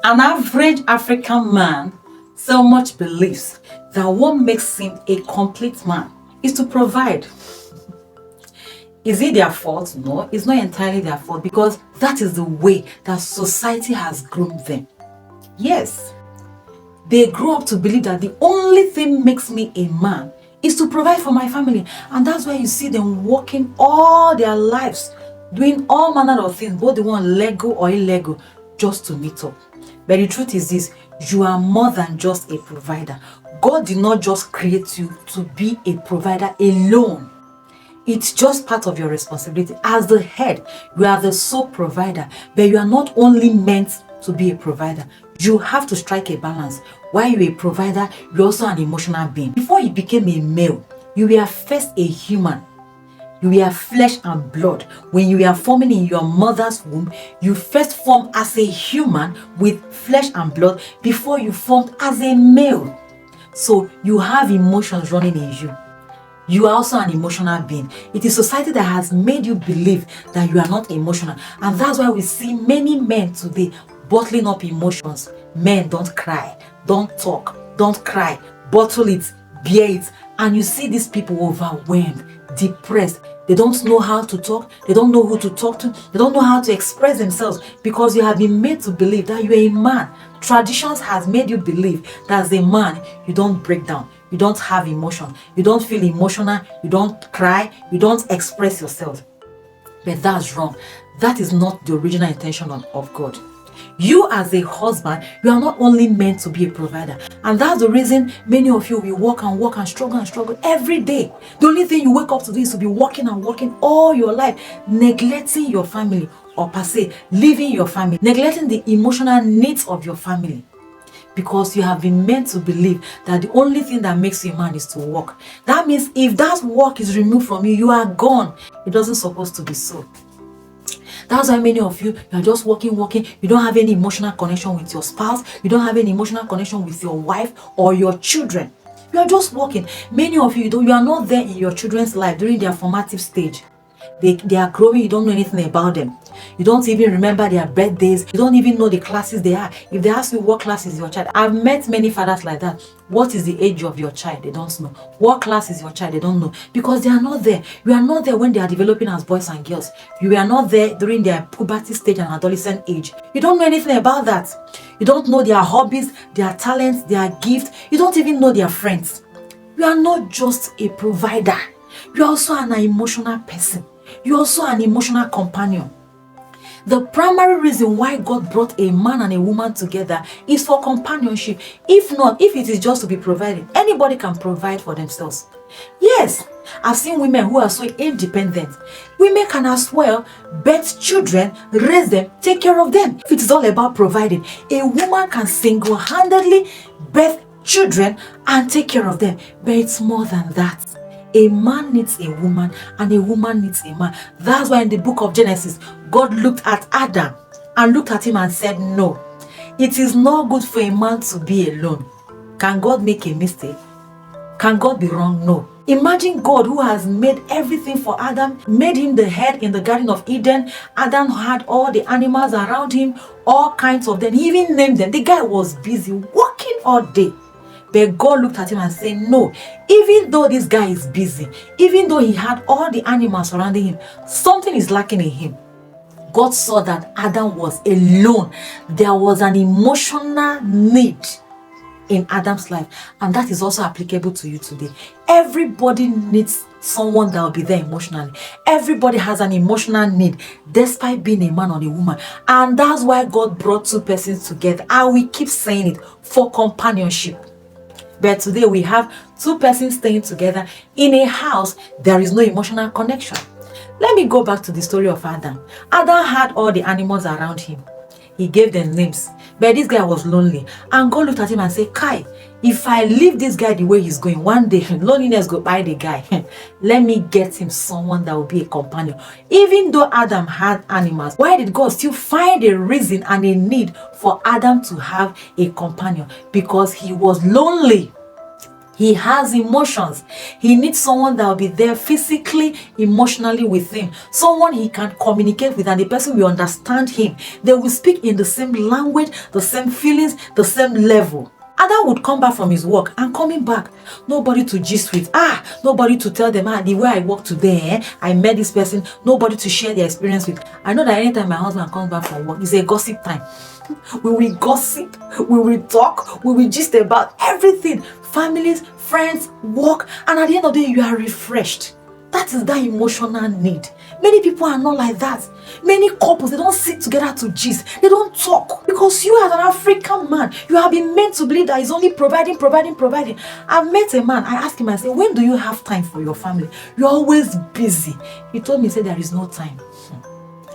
An average African man so much believes that what makes him a complete man is to provide. Is it their fault? No, it's not entirely their fault, because that is the way that society has groomed them. Yes, they grow up to believe that the only thing makes me a man is to provide for my family. And that's why you see them working all their lives, doing all manner of things, both the one legal or illegal, just to meet up. But the truth is this: you are more than just a provider. God did not just create you to be a provider alone. It's just part of your responsibility. As the head, you are the sole provider, but you are not only meant to be a provider. You have to strike a balance. While you're a provider, you're also an emotional being. Before you became a male, you were first a human. You were flesh and blood. When you were forming in your mother's womb, you first formed as a human with flesh and blood before you formed as a male. So you have emotions running in you. You are also an emotional being. It is society that has made you believe that you are not emotional. And that's why we see many men today bottling up emotions. Men don't cry, don't talk, don't cry, bottle it, bear it. And you see these people overwhelmed, depressed. They don't know how to talk. They don't know who to talk to. They don't know how to express themselves, because you have been made to believe that you are a man. Traditions has made you believe that as a man, you don't break down. You don't have emotion. You don't feel emotional. You don't cry. You don't express yourself. But that's wrong. That is not the original intention of God. You as a husband, you are not only meant to be a provider. And that's the reason many of you will work and struggle every day. The only thing you wake up to do is to be working and working all your life, neglecting your family, or per se, leaving your family, neglecting the emotional needs of your family. Because you have been meant to believe that the only thing that makes you a man is to work. That means if that work is removed from you, you are gone. It doesn't supposed to be so. That's why many of you are just working. You don't have any emotional connection with your spouse. You don't have any emotional connection with your wife or your children. You are just working. Many of you, you are not there in your children's life during their formative stage. They are growing. You don't know anything about them. You don't even remember their birthdays. You don't even know the classes they are. If they ask you what class is your child, I've met many fathers like that. What is the age of your child? They don't know. What class is your child? They don't know. Because they are not there. You are not there when they are developing as boys and girls. You are not there during their puberty stage and adolescent age. You don't know anything about that. You don't know their hobbies, their talents, their gifts. You don't even know their friends. You are not just a provider. You are also an emotional person. You are also an emotional companion. The primary reason why God brought a man and a woman together is for companionship. If not, if it is just to be provided, anybody can provide for themselves. Yes, I've seen women who are so independent. Women can as well birth children, raise them, take care of them. If it is all about providing, a woman can single-handedly birth children and take care of them. But it's more than that. A man needs a woman and a woman needs a man. That's why in the book of Genesis, God looked at Adam and looked at him and said, no, it is not good for a man to be alone. Can God make a mistake? Can God be wrong? No. Imagine God, who has made everything for Adam, made him the head in the Garden of Eden. Adam had all the animals around him, all kinds of them. He even named them. The guy was busy working all day. But God looked at him and said, no, even though this guy is busy, even though he had all the animals surrounding him, something is lacking in him. God saw that Adam was alone. There was an emotional need in Adam's life, and that is also applicable to you today. Everybody needs someone that will be there emotionally. Everybody has an emotional need, despite being a man or a woman. And that's why God brought two persons together. And we keep saying it, for companionship. But today we have two persons staying together in a house. There is no emotional connection. Let me go back to the story of Adam. Adam had all the animals around him. He gave them names. But this guy was lonely. And God looked at him and said, Kai, if I leave this guy the way he's going, one day loneliness go by the guy. Let me get him someone that will be a companion. Even though Adam had animals, why did God still find a reason and a need for Adam to have a companion? Because he was lonely. He has emotions. He needs someone that will be there physically, emotionally with him. Someone he can communicate with, and the person will understand him. They will speak in the same language, the same feelings, the same level. Adam would come back from his work, and coming back, nobody to gist with. Nobody to tell them, the way I work today, I met this person. Nobody to share their experience with. I know that anytime my husband comes back from work, it's a gossip time. We will gossip, we will talk, we will gist about everything. Families, friends, work, and at the end of the day, you are refreshed. That is that emotional need. Many people are not like that. Many couples, they don't sit together to gist. They don't talk. Because you as an African man, you have been meant to believe that he's only providing. I've met a man, I asked him, I said, when do you have time for your family? You're always busy. He told me, he said, there is no time.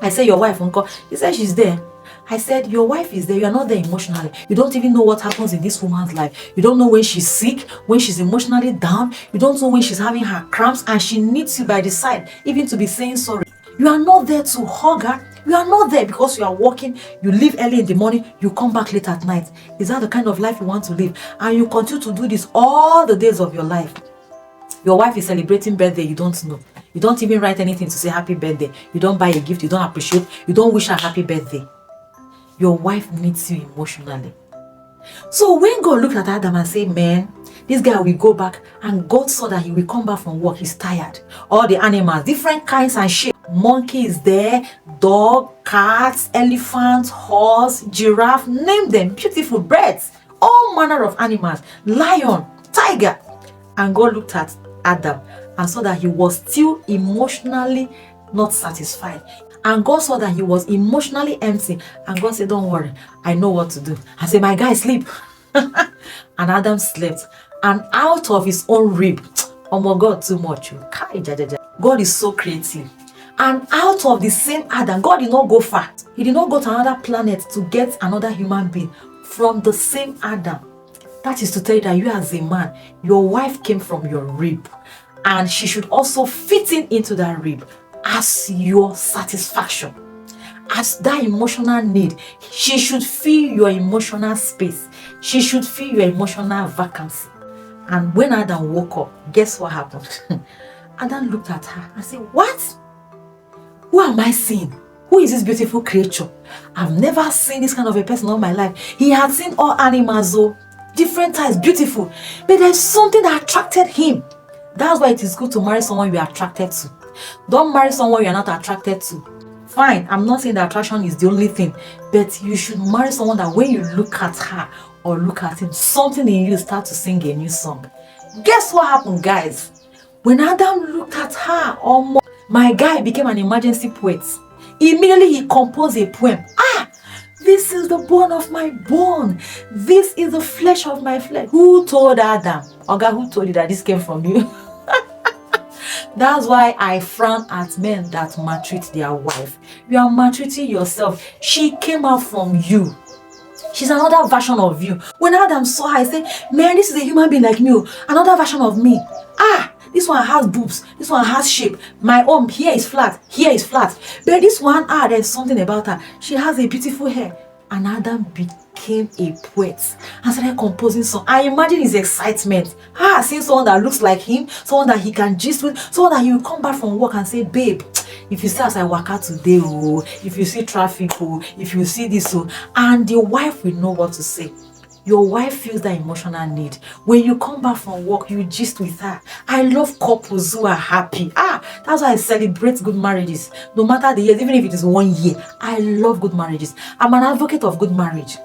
I said, your wife, uncle? He said, she's there. I said, your wife is there. You are not there emotionally. You don't even know what happens in this woman's life. You don't know when she's sick, when she's emotionally down. You don't know when she's having her cramps and she needs you by the side, even to be saying sorry. You are not there to hug her. You are not there because you are working. You leave early in the morning. You come back late at night. Is that the kind of life you want to live? And you continue to do this all the days of your life. Your wife is celebrating birthday. You don't know. You don't even write anything to say happy birthday. You don't buy a gift. You don't appreciate. You don't wish her happy birthday. Your wife needs you emotionally. So when God looked at Adam and said, man, this guy will go back, and God saw that he will come back from work. He's tired. All the animals, different kinds and shapes. Monkey is there, dog, cats, elephant, horse, giraffe, name them, beautiful birds, all manner of animals, lion, tiger. And God looked at Adam and saw that he was still emotionally not satisfied. And God saw that he was emotionally empty. And God said, don't worry, I know what to do. I said, my guy, sleep. And Adam slept. And out of his own rib, oh my God, too much. God is so creative. And out of the same Adam, God did not go far. He did not go to another planet to get another human being from the same Adam. That is to tell you that you as a man, your wife came from your rib. And she should also fit into that rib as your satisfaction, as that emotional need. She should fill your emotional space. She should fill your emotional vacancy. And when Adam woke up, guess what happened? Adam looked at her and said, what? Who am I seeing? Who is this beautiful creature? I've never seen this kind of a person all my life. He had seen all animals, though, different types, beautiful. But there's something that attracted him. That's why it is good to marry someone you are attracted to. Don't marry someone you are not attracted to. Fine, I'm not saying that attraction is the only thing, but you should marry someone that when you look at her or look at him, something in you start to sing a new song. Guess what happened, guys? When Adam looked at her, my guy became an emergency poet. Immediately he composed a poem. This is the bone of my bone. This is the flesh of my flesh. Who told Adam? Oga, who told you that this came from you? That's why I frown at men that maltreat their wife. You are maltreating yourself. She came out from you. She's another version of you. When Adam saw her, I said, man, this is a human being like me. Another version of me. This one has boobs. This one has shape. My own, here is flat. Here is flat. But this one, there's something about her. She has a beautiful hair. And Adam became a poet and started composing songs. I imagine his excitement. Seeing someone that looks like him, someone that he can gist with, someone that he will come back from work and say, babe, if you see as I work out today, if you see traffic, if you see this, and the wife will know what to say. Your wife feels that emotional need. When you come back from work, you gist with her. I love couples who are happy. That's why I celebrate good marriages. No matter the years, even if it is 1 year, I love good marriages. I'm an advocate of good marriage.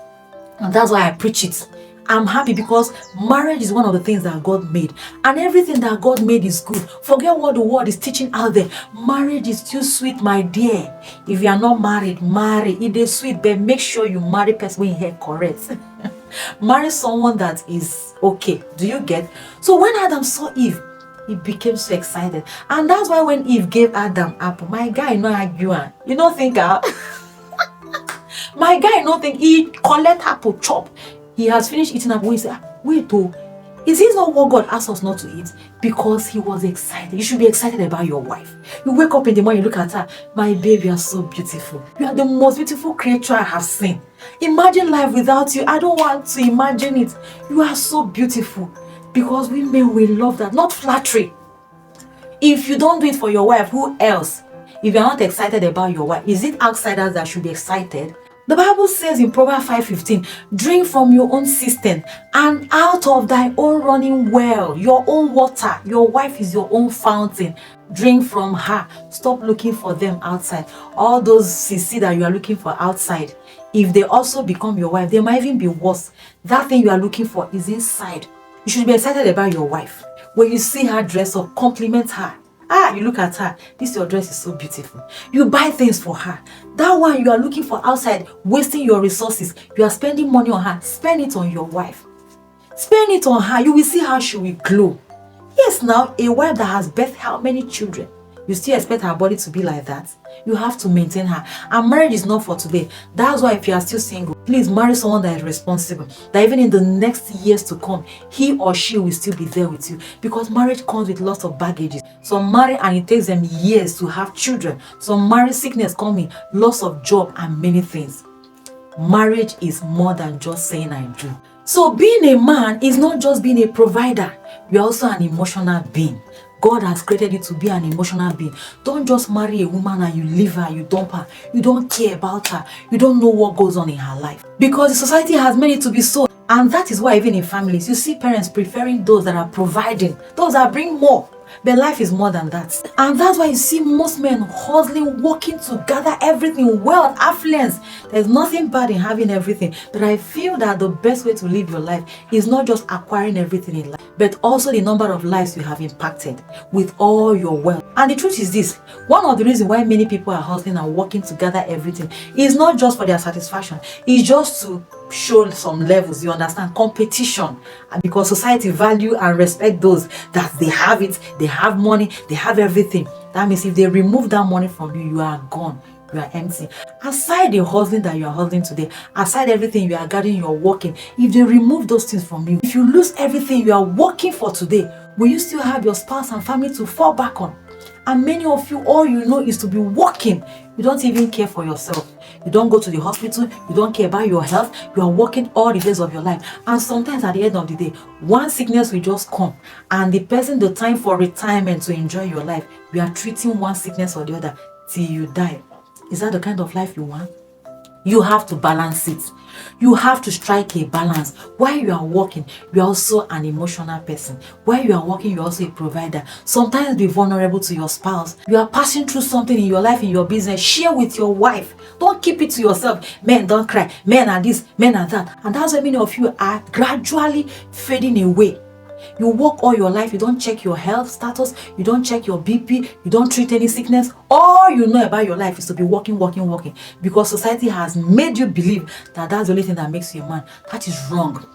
And that's why I preach it. I'm happy because marriage is one of the things that God made. And everything that God made is good. Forget what the world is teaching out there. Marriage is too sweet, my dear. If you are not married, marry. It is sweet, but make sure you marry person when you hear correct. Marry someone that is okay. Do you get? So when Adam saw Eve, he became so excited. And that's why when Eve gave Adam apple, my guy no argue. You don't think my guy don't think he collect apple chop. He has finished eating apple. He said, wait, is this not what God asked us not to eat? Because he was excited. You should be excited about your wife. You wake up in the morning, you look at her. My baby, you are so beautiful. You are the most beautiful creature I have seen. Imagine life without you. I don't want to imagine it. You are so beautiful. Because women will love that, not flattery. If you don't do it for your wife, who else? If you're not excited about your wife, is it outsiders that should be excited? The Bible says in Proverbs 5:15, drink from your own cistern and out of thy own running well, your own water. Your wife is your own fountain. Drink from her. Stop looking for them outside. All those CC that you are looking for outside, if they also become your wife, they might even be worse. That thing you are looking for is inside. You should be excited about your wife. When you see her dress up, compliment her. You look at her, this your dress is so beautiful. You buy things for her. That one you are looking for outside, wasting your resources. You are spending money on her. Spend it on your wife. Spend it on her. You will see how she will glow. Yes, now, a wife that has birthed how many children? You still expect her body to be like that? You have to maintain her. And marriage is not for today. That's why if you are still single, please marry someone that is responsible. That even in the next years to come, he or she will still be there with you. Because marriage comes with lots of baggages. Some marry and it takes them years to have children. Some marry, sickness coming, loss of job and many things. Marriage is more than just saying I do. So being a man is not just being a provider. You're also an emotional being. God has created you to be an emotional being. Don't just marry a woman and you leave her, you dump her. You don't care about her. You don't know what goes on in her life. Because the society has made it to be so. And that is why even in families, you see parents preferring those that are providing, those that bring more. But life is more than that. And that's why you see most men hustling, working to gather everything, wealth, affluence. There's nothing bad in having everything. But I feel that the best way to live your life is not just acquiring everything in life, but also the number of lives you have impacted with all your wealth. And the truth is this, one of the reasons why many people are hustling and working to gather everything is not just for their satisfaction. It's just to show some levels, you understand, competition. And because society value and respect those that they have it, they have money, they have everything. That means if they remove that money from you, you are gone. You are empty. Aside the hustling that you are hustling today, aside everything you are gathering, you are working, if they remove those things from you, if you lose everything you are working for today, will you still have your spouse and family to fall back on? And many of you, all you know is to be working. You don't even care for yourself. You don't go to the hospital. You don't care about your health. You are working all the days of your life. And sometimes at the end of the day, one sickness will just come. And the person, the time for retirement to enjoy your life, we are treating one sickness or the other till you die. Is that the kind of life you want? You have to balance it. You have to strike a balance. While you are working, you are also an emotional person. While you are working, you are also a provider. Sometimes be vulnerable to your spouse. You are passing through something in your life, in your business. Share with your wife. Don't keep it to yourself. Men don't cry. Men are this, men are that. And that's why many of you are gradually fading away. You work all your life, you don't check your health status, you don't check your BP, you don't treat any sickness. All you know about your life is to be working. Because society has made you believe that that's the only thing that makes you a man. That is wrong.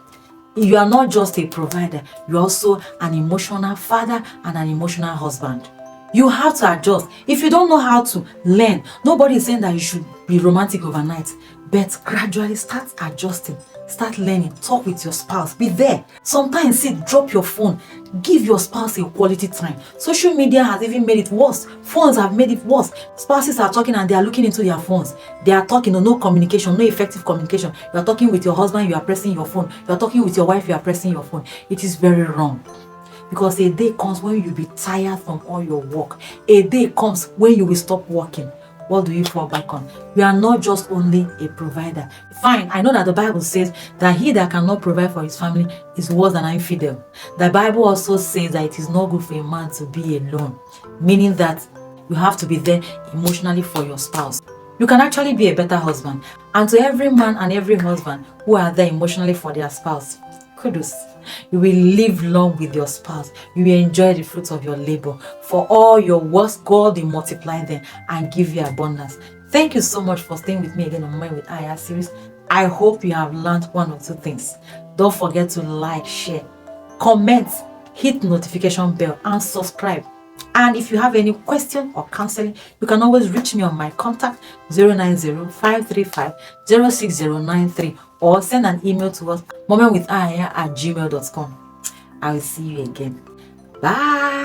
You are not just a provider, you're also an emotional father and an emotional husband. You have to adjust. If you don't know how to learn, nobody is saying that you should be romantic overnight, but gradually start adjusting. Start learning. Talk with your spouse. Be there. Sometimes drop your phone. Give your spouse a quality time. Social media has even made it worse. Phones have made it worse. Spouses are talking and they are looking into their phones. They are talking, no communication, no effective communication. You are talking with your husband, you are pressing your phone. You are talking with your wife, you are pressing your phone. It is very wrong. Because a day comes when you will be tired from all your work. A day comes when you will stop working. What do you fall back on? You are not just only a provider. Fine, I know that the Bible says that he that cannot provide for his family is worse than an infidel. The Bible also says that it is not good for a man to be alone, meaning that you have to be there emotionally for your spouse. You can actually be a better husband. And to every man and every husband who are there emotionally for their spouse, kudos. You will live long with your spouse. You will enjoy the fruits of your labor. For all your works, God will multiply them and give you abundance. Thank you so much for staying with me again on Mind with Aya series. I hope you have learned one or two things. Don't forget to like, share, comment, hit notification bell and subscribe. And if you have any question or counseling, you can always reach me on my contact 090-535-06093 or send an email to us momentwithaya@gmail.com. I will see you again. Bye.